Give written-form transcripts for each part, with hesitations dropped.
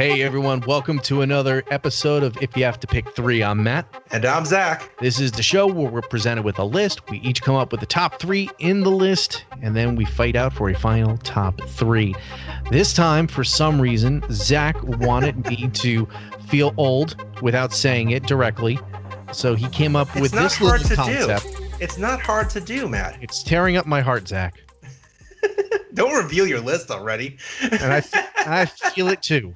Hey everyone, welcome to another episode of If You Have to Pick Three. I'm Matt. And I'm Zach. This is the show where we're presented with a list. We each come up with the top three in the list, and then we fight out for a final top three. This time, for some reason, Zach wanted me to feel old without saying it directly. So he came up with this little concept. It's not hard to do, Matt. It's tearing up my heart, Zach. Don't reveal your list already. And I feel it too.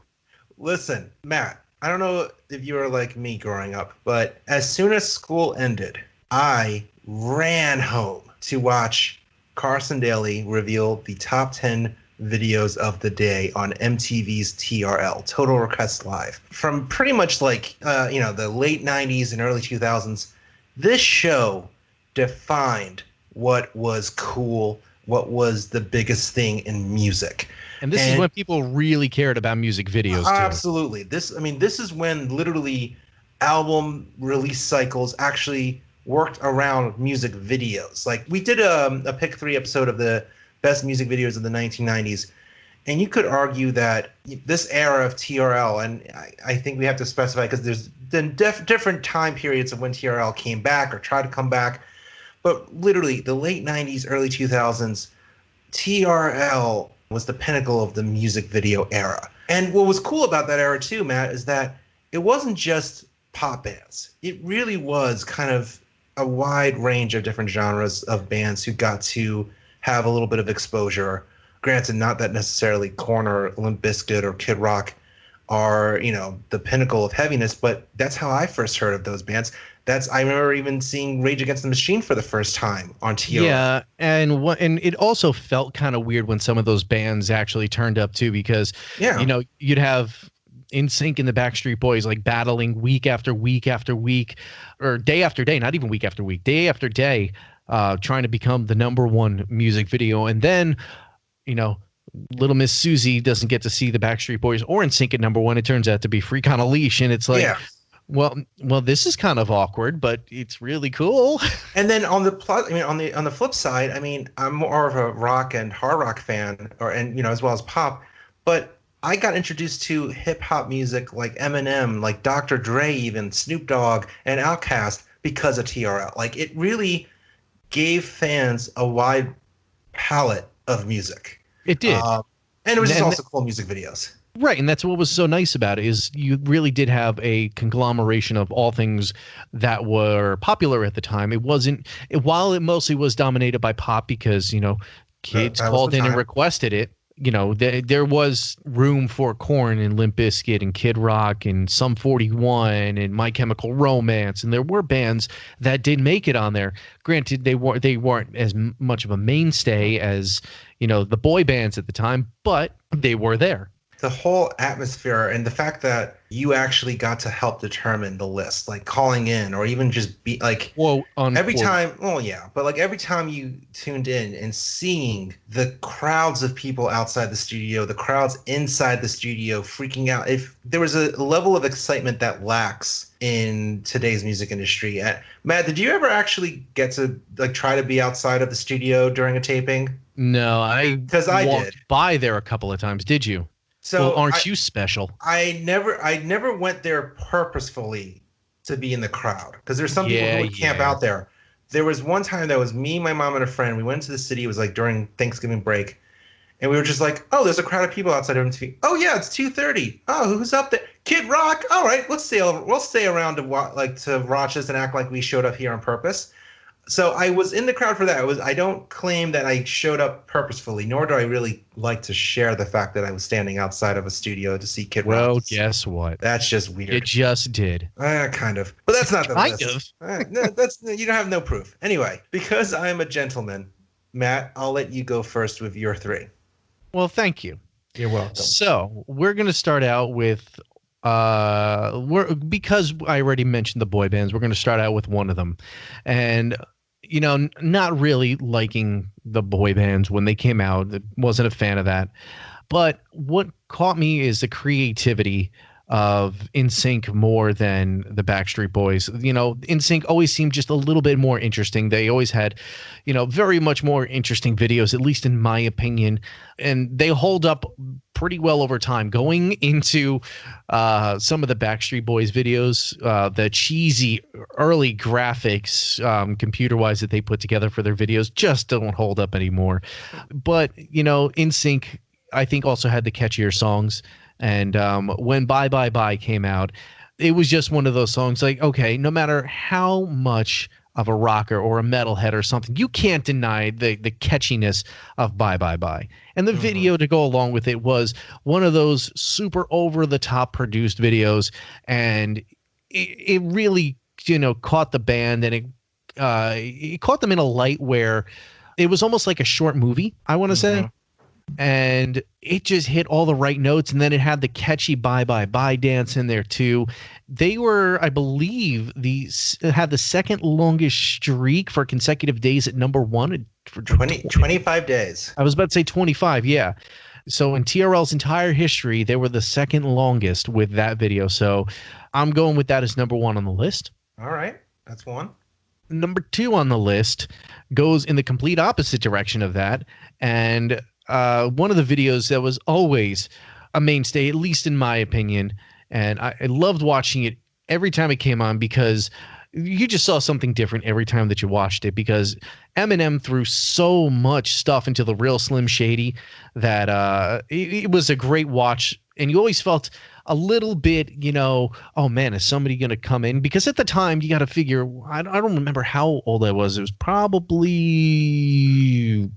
Listen, Matt, I don't know if you were like me growing up, but as soon as school ended, I ran home to watch Carson Daly reveal the top 10 videos of the day on MTV's TRL, Total Request Live. From pretty much like, the late 90s and early 2000s, this show defined what was cool, what was the biggest thing in music. And this is when people really cared about music videos too. Absolutely. This is when literally album release cycles actually worked around music videos. Like we did a pick 3 episode of the best music videos of the 1990s. And you could argue that this era of TRL, and I think we have to specify because there's been different time periods of when TRL came back or tried to come back. But literally the late 90s, early 2000s, TRL was the pinnacle of the music video era. And what was cool about that era too, Matt, is that it wasn't just pop bands. It really was kind of a wide range of different genres of bands who got to have a little bit of exposure. Granted, not that necessarily Korn or Limp Bizkit or Kid Rock are, the pinnacle of heaviness, but that's how I first heard of those bands. I remember even seeing Rage Against the Machine for the first time on TRL. Yeah, and it also felt kind of weird when some of those bands actually turned up too, because you'd have NSYNC and the Backstreet Boys like battling week after week after week, or day after day, not even week after week, day after day, trying to become the number one music video. And then, Little Miss Susie doesn't get to see the Backstreet Boys or NSYNC at number one. It turns out to be Freak on a Leash, and it's like. Yeah. Well, this is kind of awkward, but it's really cool. And then on the flip side, I'm more of a rock and hard rock fan, as well as pop. But I got introduced to hip hop music like Eminem, like Dr. Dre, even Snoop Dogg and Outkast because of TRL. Like it really gave fans a wide palette of music. It did, and it was just also cool music videos. Right, and that's what was so nice about it, is you really did have a conglomeration of all things that were popular at the time. While it mostly was dominated by pop because, kids called in and requested it, there was room for Korn and Limp Bizkit and Kid Rock and Sum 41 and My Chemical Romance, and there were bands that did make it on there. Granted, they weren't as much of a mainstay as, the boy bands at the time, but they were there. The whole atmosphere and the fact that you actually got to help determine the list, like calling in or even just be like, every time you tuned in and seeing the crowds of people outside the studio, the crowds inside the studio freaking out, if there was a level of excitement that lacks in today's music industry. Matt, did you ever actually get to try to be outside of the studio during a taping? No, because I walked by there a couple of times. Did you? So aren't you special? I never went there purposefully to be in the crowd because there's some people who would camp out there. There was one time that was me, my mom, and a friend. We went to the city. It was during Thanksgiving break, and we were just like, "Oh, there's a crowd of people outside of MTV. Oh yeah, it's 2:30. Oh, who's up there? Kid Rock. All right, we'll stay around to watch this and act like we showed up here on purpose." So I was in the crowd for that. I don't claim that I showed up purposefully, nor do I really like to share the fact that I was standing outside of a studio to see Kid Rock. Well, guess what? That's just weird. It just did. Kind of. But that's not the list. Kind of. You don't have no proof. Anyway, because I'm a gentleman, Matt, I'll let you go first with your 3. Well, thank you. You're welcome. So we're going to start out with because I already mentioned the boy bands, we're going to start out with one of them. And not really liking the boy bands when they came out. Wasn't a fan of that. But what caught me is the creativity of NSYNC more than the Backstreet Boys. NSYNC always seemed just a little bit more interesting. They always had, very much more interesting videos, at least in my opinion, and they hold up pretty well over time. Going into some of the Backstreet Boys videos, the cheesy early graphics, computer-wise, that they put together for their videos just don't hold up anymore. But NSYNC, I think, also had the catchier songs. And when Bye Bye Bye came out, it was just one of those songs like, okay, no matter how much of a rocker or a metalhead or something, you can't deny the catchiness of Bye Bye Bye. And the video to go along with it was one of those super over-the-top produced videos. And it really, caught the band, and it caught them in a light where it was almost like a short movie, I want to say. And it just hit all the right notes, and then it had the catchy Bye Bye Bye dance in there too. They were, I believe, had the second longest streak for consecutive days at number one for 25 days. I was about to say 25, yeah. So in TRL's entire history, they were the second longest with that video. So I'm going with that as number one on the list. All right, that's one. Number two on the list goes in the complete opposite direction of that, and one of the videos that was always a mainstay, at least in my opinion, and I loved watching it every time it came on, because you just saw something different every time that you watched it, because Eminem threw so much stuff into the Real Slim Shady that it was a great watch, and you always felt a little bit, oh man, is somebody going to come in? Because at the time, you got to figure, I don't remember how old I was. It was probably,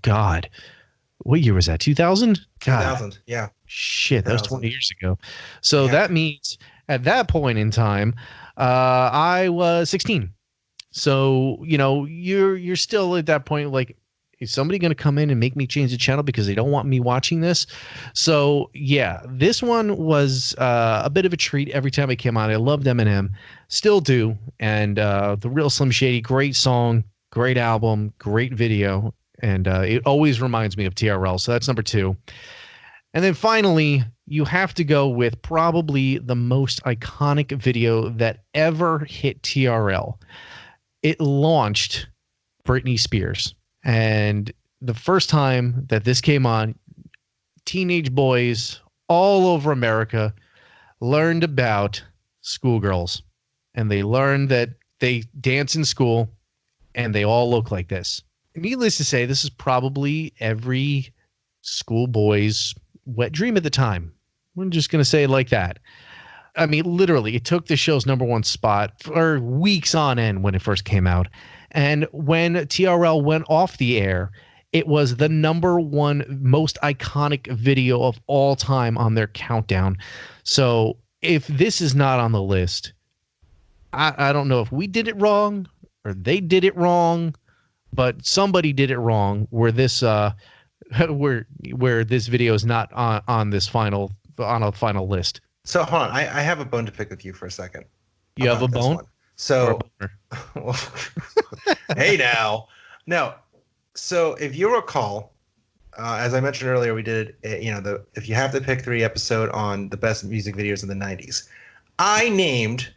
God, what year was that? 2000? 2000, yeah. Shit, that was 20 years ago. So that means at that point in time, I was 16. So, you're still at that point, like, is somebody going to come in and make me change the channel because they don't want me watching this? So, yeah, this one was a bit of a treat every time it came on. I loved Eminem, still do. And the Real Slim Shady, great song, great album, great video. And it always reminds me of TRL. So that's number two. And then finally, you have to go with probably the most iconic video that ever hit TRL. It launched Britney Spears. And the first time that this came on, teenage boys all over America learned about schoolgirls. And they learned that they dance in school and they all look like this. Needless to say, this is probably every schoolboy's wet dream at the time. I'm just going to say it like that. I mean, literally, it took the show's number one spot for weeks on end when it first came out. And when TRL went off the air, it was the number one most iconic video of all time on their countdown. So if this is not on the list, I don't know if we did it wrong or they did it wrong, but somebody did it wrong where this where this video is not on a final list. So hold on, I have a bone to pick with you for a second. You have a bone? So, hey now, no. So if you recall, as I mentioned earlier, we did if you have to pick three episode on the best music videos of the '90s. I named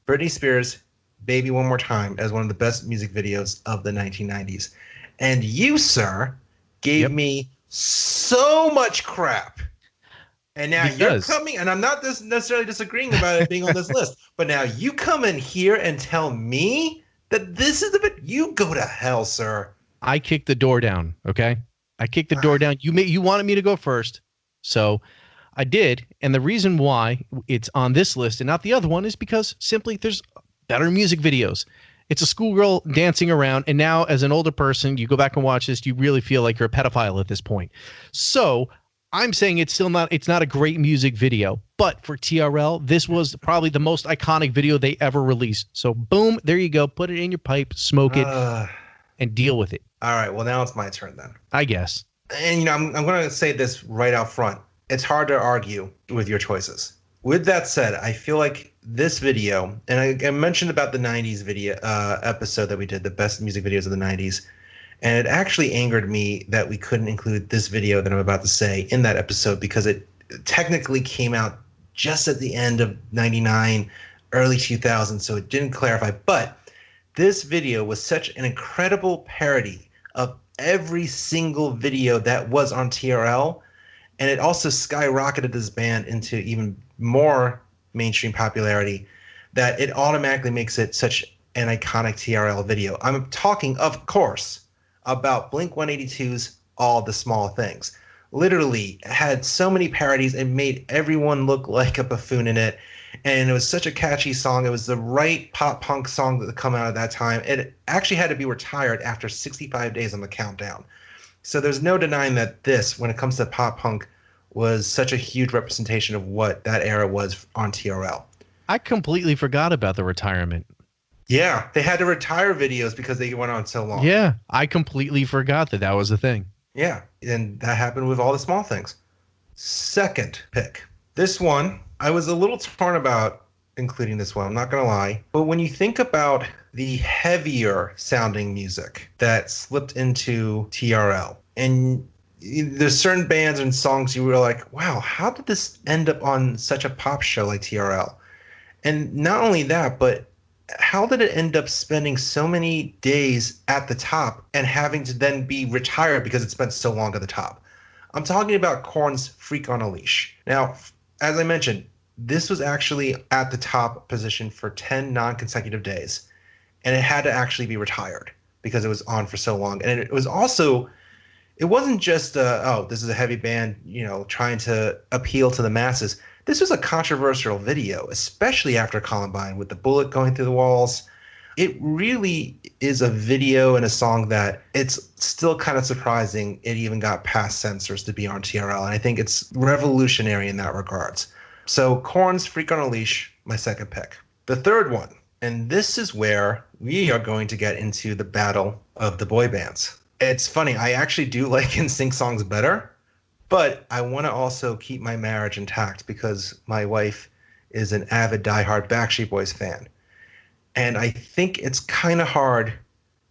Britney Spears' "Baby One More Time" as one of the best music videos of the 1990s, and you, sir, gave me so much crap. And now you're coming, and I'm not necessarily disagreeing about it being on this list, but now you come in here and tell me that this is the bit. You go to hell, sir. I kicked the door down, okay? I kicked the door down. You wanted me to go first, so I did. And the reason why it's on this list and not the other one is because simply there's better music videos. It's a schoolgirl dancing around, and now as an older person, you go back and watch this, you really feel like you're a pedophile at this point. So I'm saying it's not a great music video, but for TRL, this was probably the most iconic video they ever released. So boom, there you go. Put it in your pipe, smoke it, and deal with it. All right, well, now it's my turn then. I guess. And I'm going to say this right out front. It's hard to argue with your choices. With that said, I feel like this video, and I mentioned about the 90s video episode that we did, the best music videos of the 90s, and it actually angered me that we couldn't include this video that I'm about to say in that episode because it technically came out just at the end of 99, early 2000, so it didn't clarify. But this video was such an incredible parody of every single video that was on TRL, and it also skyrocketed this band into even more mainstream popularity that it automatically makes it such an iconic TRL video. I'm talking, of course, about Blink-182's All the Small Things. Literally had so many parodies and made everyone look like a buffoon in it. And it was such a catchy song. It was the right pop punk song that come out at that time. It actually had to be retired after 65 days on the countdown. So there's no denying that this, when it comes to pop punk, was such a huge representation of what that era was on TRL. I completely forgot about the retirement. Yeah, they had to retire videos because they went on so long. Yeah, I completely forgot that was a thing. Yeah, and that happened with All the Small Things. Second pick. This one, I was a little torn about including this one, I'm not going to lie. But when you think about the heavier sounding music that slipped into TRL, and there's certain bands and songs you were like, wow, how did this end up on such a pop show like TRL? And not only that, but how did it end up spending so many days at the top and having to then be retired because it spent so long at the top? I'm talking about Korn's Freak on a Leash. Now, as I mentioned, this was actually at the top position for 10 non-consecutive days, and it had to actually be retired because it was on for so long. And it was also, it wasn't just, this is a heavy band, trying to appeal to the masses. This was a controversial video, especially after Columbine with the bullet going through the walls. It really is a video and a song that it's still kind of surprising it even got past censors to be on TRL. And I think it's revolutionary in that regards. So Korn's Freak on a Leash, my second pick. The third one, and this is where we are going to get into the battle of the boy bands. It's funny, I actually do like NSYNC songs better, but I want to also keep my marriage intact because my wife is an avid diehard Backstreet Boys fan. And I think it's kind of hard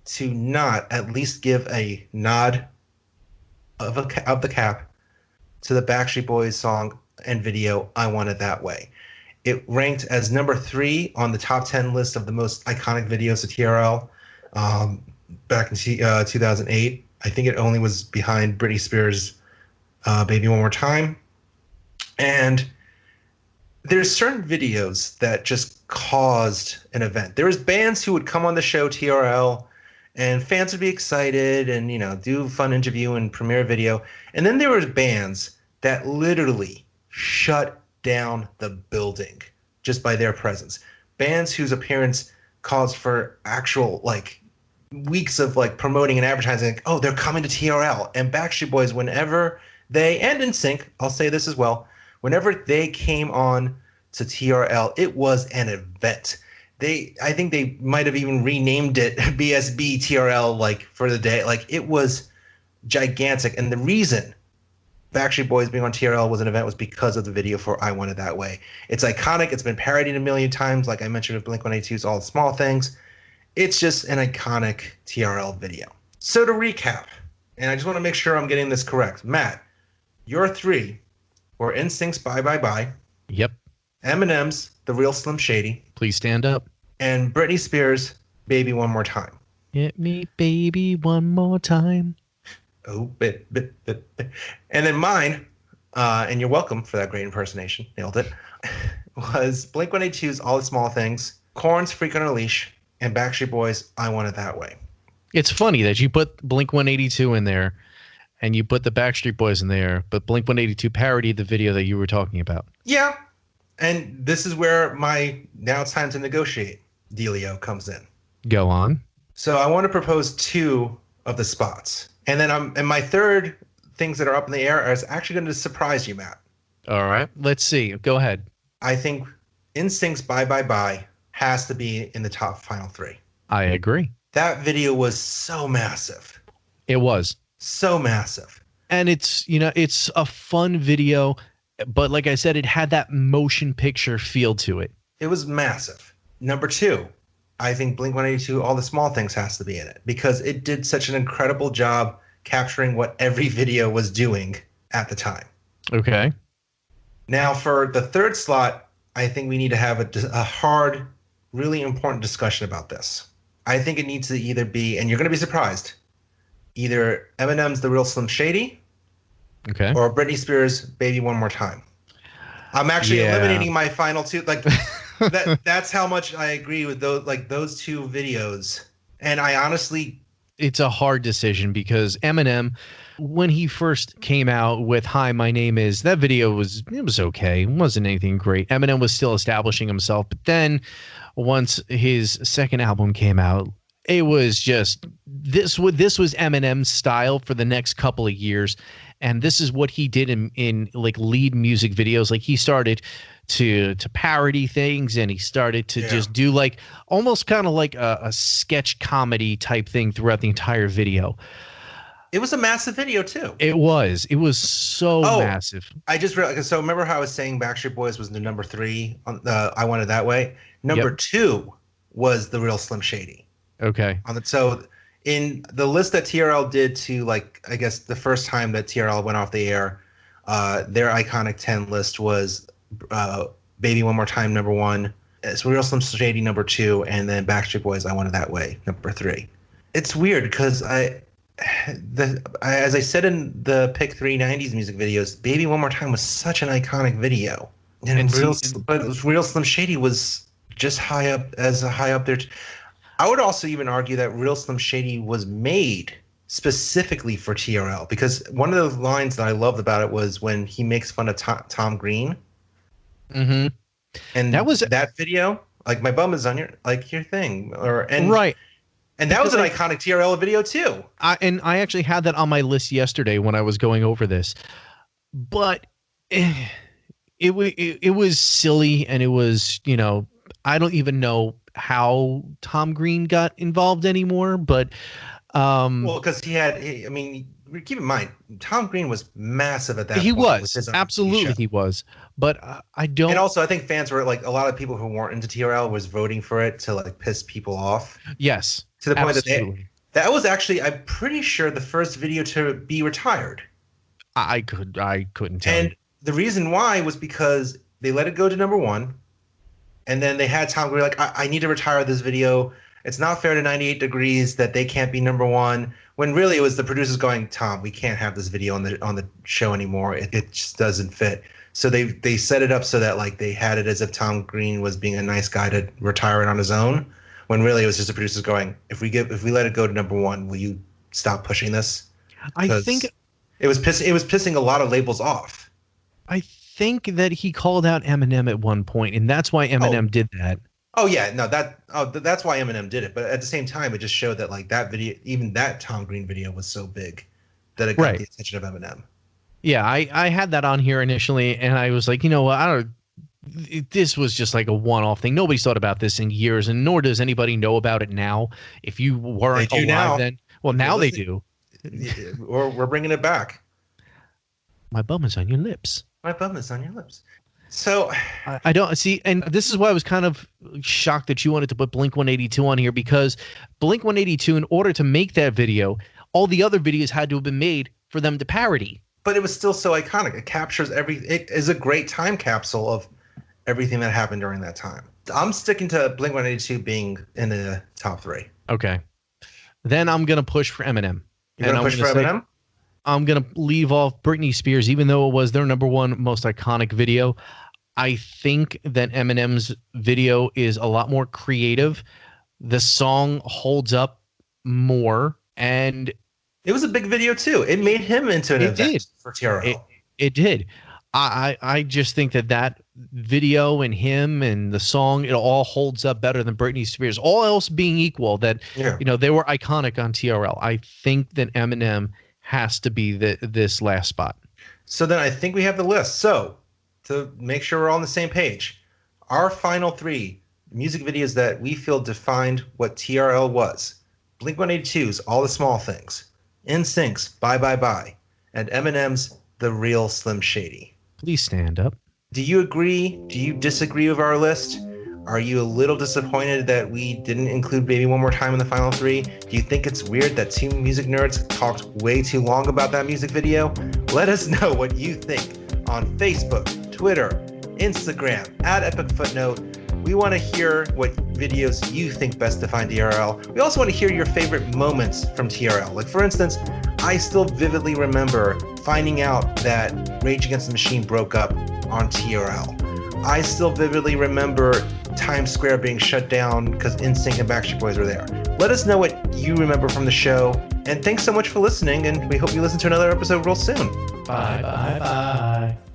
to not at least give a nod of the cap to the Backstreet Boys song and video, I Want It That Way. It ranked as number 3 on the top 10 list of the most iconic videos of TRL back in 2008. I think it only was behind Britney Spears' Baby One More Time. And there's certain videos that just caused an event. There was bands who would come on the show TRL and fans would be excited and, do a fun interview and premiere a video. And then there was bands that literally shut down the building just by their presence. Bands whose appearance caused for actual weeks of promoting and advertising, oh, they're coming to TRL. And Backstreet Boys, whenever they, and NSYNC, I'll say this as well, whenever they came on to TRL, it was an event. I think they might have even renamed it BSB TRL for the day. It was gigantic. And the reason Backstreet Boys being on TRL was an event was because of the video for I Want It That Way. It's iconic. It's been parodied a million times, like I mentioned with Blink-182's All the Small Things. It's just an iconic TRL video. So to recap, and I just want to make sure I'm getting this correct. Matt, your 3 were NSYNC's Bye Bye Bye. Yep. Eminem's The Real Slim Shady. Please stand up. And Britney Spears' Baby One More Time. Hit me, baby, one more time. Oh, bit. And then mine, and you're welcome for that great impersonation, nailed it, was Blink-182's All the Small Things, Korn's Freak on a Leash, and Backstreet Boys' I Want It That Way. It's funny that you put Blink-182 in there and you put the Backstreet Boys in there, but Blink-182 parodied the video that you were talking about. Yeah, and this is where my Now It's Time to Negotiate Dealio comes in. Go on. So I want to propose 2 of the spots. And then and my third things that are up in the air is actually going to surprise you, Matt. All right. Let's see. Go ahead. I think NSYNC's Bye Bye Bye has to be in the top final 3. I agree. That video was so massive. It was. So massive. And it's a fun video, but like I said, it had that motion picture feel to it. It was massive. Number 2, I think Blink-182, All the Small Things has to be in it because it did such an incredible job capturing what every video was doing at the time. Okay. Now, for the third slot, I think we need to have a hard, really important discussion about this. I think it needs to either be, and you're going to be surprised, either Eminem's The Real Slim Shady Okay. or Britney Spears' Baby One More Time. I'm actually Yeah. eliminating my final two. Like that's how much I agree with those two videos. And I honestly, It's a hard decision because Eminem, when he first came out with "Hi, my name is," that video was okay. It wasn't anything great. Eminem was still establishing himself, but then once his second album came out, it was just this was Eminem's style for the next couple of years, and this is what he did in like lead music videos. Like he started to parody things, and he started to yeah, just do like almost kind of like a sketch comedy type thing throughout the entire video. it was a massive video too. It was so Oh, massive. I just realized. So remember how I was saying Backstreet Boys was the number three on the I Want It That Way. Yep. Number two was The Real Slim Shady. Okay. So in the list that TRL did to, like, I guess the first time that TRL went off the air, their iconic 10 list was Baby One More Time number one, it's Real Slim Shady number two, and then Backstreet Boys I Want It That Way number three. It's weird because as I said in the pick 390s music videos, Baby One More Time was such an iconic video, And but Real Slim Shady was just high up there. I would also even argue that Real Slim Shady was made specifically for TRL, because one of the lines that I loved about it was when he makes fun of Tom Green, mm-hmm. and That was that video, like my bum is on your thing, right. and that was an Because iconic TRL video too. I actually had that on my list yesterday when I was going over this, but it was silly, and it was, I don't even know how Tom Green got involved anymore, but Well, because I mean, keep in mind, Tom Green was massive at that he point with was his absolutely show. he was, but I don't. And also, I think fans were like, a lot of people who weren't into TRL was voting for it to like piss people off, Yes, to the point absolutely. that was actually, I'm pretty sure, the first video to be retired. I couldn't tell you. And the reason why was because they let it go to number one, and then they had Tom Green like, I need to retire this video. It's not fair to 98 Degrees that they can't be number one. When really it was the producers going, Tom, we can't have this video on the show anymore. It just doesn't fit. So they set it up so that like they had it as if Tom Green was being a nice guy to retire it on his own. When really it was just the producers going, if we let it go to number one, will you stop pushing this? I think It was pissing a lot of labels off. I think that he called out Eminem at one point, and that's why Eminem did that. Oh yeah, no, that's why Eminem did it. But at the same time, it just showed that like that video, even that Tom Green video, was so big that it got the attention of Eminem. Yeah, I had that on here initially, and I was like, you know what, this was just like a one-off thing. Nobody's thought about this in years, and nor does anybody know about it now. If you weren't alive now. then, well, now they do. Or we're bringing it back. My bum is on your lips. My bum is on your lips. So I don't see, and this is why I was kind of shocked that you wanted to put Blink-182 on here, because Blink-182, in order to make that video, all the other videos had to have been made for them to parody. But it was still so iconic. It captures it is a great time capsule of everything that happened during that time. I'm sticking to Blink-182 being in the top three. Okay. Then I'm going to push for Eminem. You're going to push for Eminem? I'm going to leave off Britney Spears, even though it was their number one most iconic video. I think that Eminem's video is a lot more creative. The song holds up more, and it was a big video too. It made him into an event for TRL. It did. I just think that video and him and the song, it all holds up better than Britney Spears. All else being equal, that they were iconic on TRL. I think that Eminem has to be this last spot. So then I think we have the list. So to make sure we're all on the same page, our final three music videos that we feel defined what TRL was: Blink-182's All the Small Things, NSYNC's Bye Bye Bye, and Eminem's The Real Slim Shady. Please stand up. Do you agree? Do you disagree with our list? Are you a little disappointed that we didn't include Baby One More Time in the final three? Do you think it's weird that two music nerds talked way too long about that music video? Let us know what you think on Facebook, Twitter, Twitter, Instagram, at Epic Footnote. We want to hear what videos you think best define TRL. We also want to hear your favorite moments from TRL. Like, for instance, I still vividly remember finding out that Rage Against the Machine broke up on TRL. I still vividly remember Times Square being shut down because NSYNC and Backstreet Boys were there. Let us know what you remember from the show. And thanks so much for listening, and we hope you listen to another episode real soon. Bye, bye, bye.